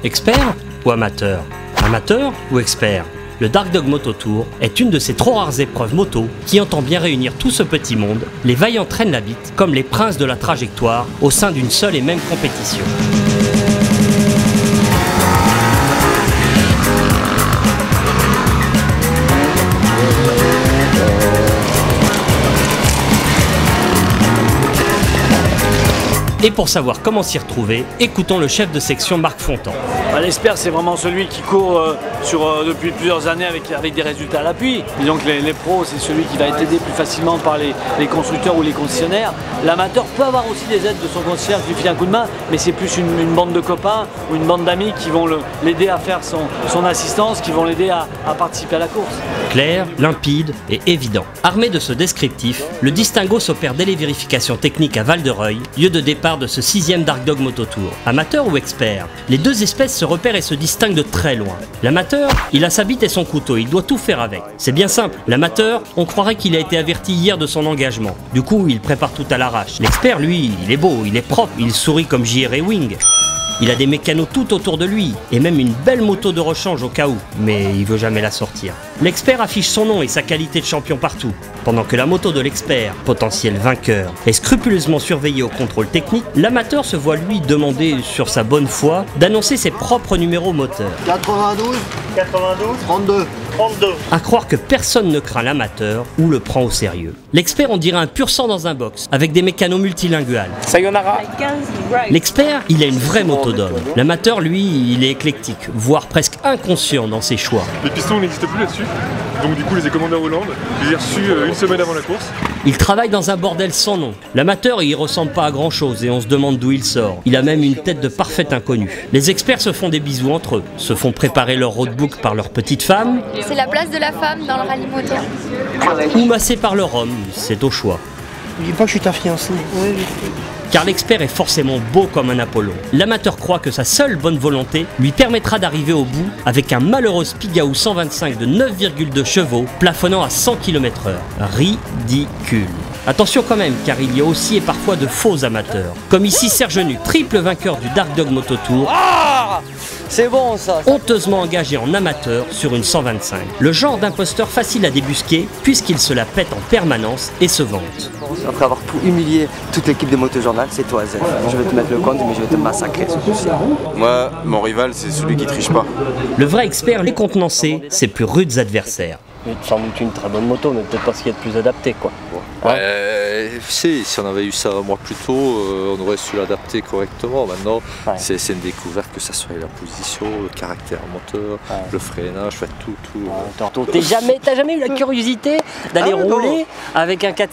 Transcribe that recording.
Expert ou amateur? Amateur ou expert? Le Dark Dog Moto Tour est une de ces trop rares épreuves moto qui entend bien réunir tout ce petit monde. Les vaillants traînent la bite comme les princes de la trajectoire au sein d'une seule et même compétition. Et pour savoir comment s'y retrouver, écoutons le chef de section Marc Fontan. L'expert, c'est vraiment celui qui court depuis plusieurs années avec des résultats à l'appui. Disons que les pros, c'est celui qui va être aidé plus facilement par les constructeurs ou les concessionnaires. L'amateur peut avoir aussi des aides de son concessionnaire qui lui file un coup de main, mais c'est plus une bande de copains ou une bande d'amis qui vont l'aider à faire son assistance, qui vont l'aider à participer à la course. Clair, limpide et évident. Armé de ce descriptif, le Distingo s'opère dès les vérifications techniques à Val-de-Reuil, lieu de départ de ce 6e Dark Dog Moto Tour. Amateur ou expert? Les deux espèces se repèrent et se distinguent de très loin. L'amateur, il a sa bite et son couteau, il doit tout faire avec. C'est bien simple, l'amateur, on croirait qu'il a été averti hier de son engagement. Du coup, il prépare tout à l'arrache. L'expert, lui, il est beau, il est propre, il sourit comme J.R. Ewing. Il a des mécanos tout autour de lui, et même une belle moto de rechange au cas où, mais il veut jamais la sortir. L'expert affiche son nom et sa qualité de champion partout, pendant que la moto de l'expert, potentiel vainqueur, est scrupuleusement surveillée au contrôle technique. L'amateur se voit lui demander, sur sa bonne foi, d'annoncer ses propres numéros moteurs. 92, 32. À croire que personne ne craint l'amateur ou le prend au sérieux. L'expert, on dirait un pur sang dans un box, avec des mécanos multilinguales. Sayonara. L'expert, il a une vraie moto d'homme. L'amateur, lui, il est éclectique, voire presque inconscient dans ses choix. Les pistons n'existent plus là-dessus, donc du coup je les ai commandés en Hollande, je les ai reçus une semaine avant la course. Il travaille dans un bordel sans nom. L'amateur, il ressemble pas à grand chose et on se demande d'où il sort. Il a même une tête de parfait inconnu. Les experts se font des bisous entre eux, se font préparer leur roadbook par leur petite femme. C'est la place de la femme dans le rallye moto. Ou massés par leur homme, c'est au choix. Dis pas que je suis ta fiancée. Oui, Car l'expert est forcément beau comme un Apollon. L'amateur croit que sa seule bonne volonté lui permettra d'arriver au bout avec un malheureux Spigaou 125 de 9,2 chevaux plafonnant à 100 km/h. Ridicule. Attention quand même, car il y a aussi et parfois de faux amateurs. Comme ici Serge Nu, triple vainqueur du Dark Dog Moto Tour. Ah, c'est bon ça. Honteusement engagé en amateur sur une 125. Le genre d'imposteur facile à débusquer puisqu'il se la pète en permanence et se vante. Après avoir humilié toute l'équipe de Moto Journal, c'est toi Zef. Je vais te mettre le compte mais je vais te massacrer ce coup-ci. Moi, mon rival, c'est celui qui triche pas. Le vrai expert, les contenancer, ses plus rudes adversaires. Sans doute une très bonne moto, mais peut-être pas ce qu'il y a de plus adapté, quoi. Si on avait eu ça un mois plus tôt, on aurait su l'adapter correctement. Maintenant, c'est une découverte, que ça soit la position, le caractère moteur, le freinage, tout. T'as jamais eu la curiosité d'aller rouler avec un 4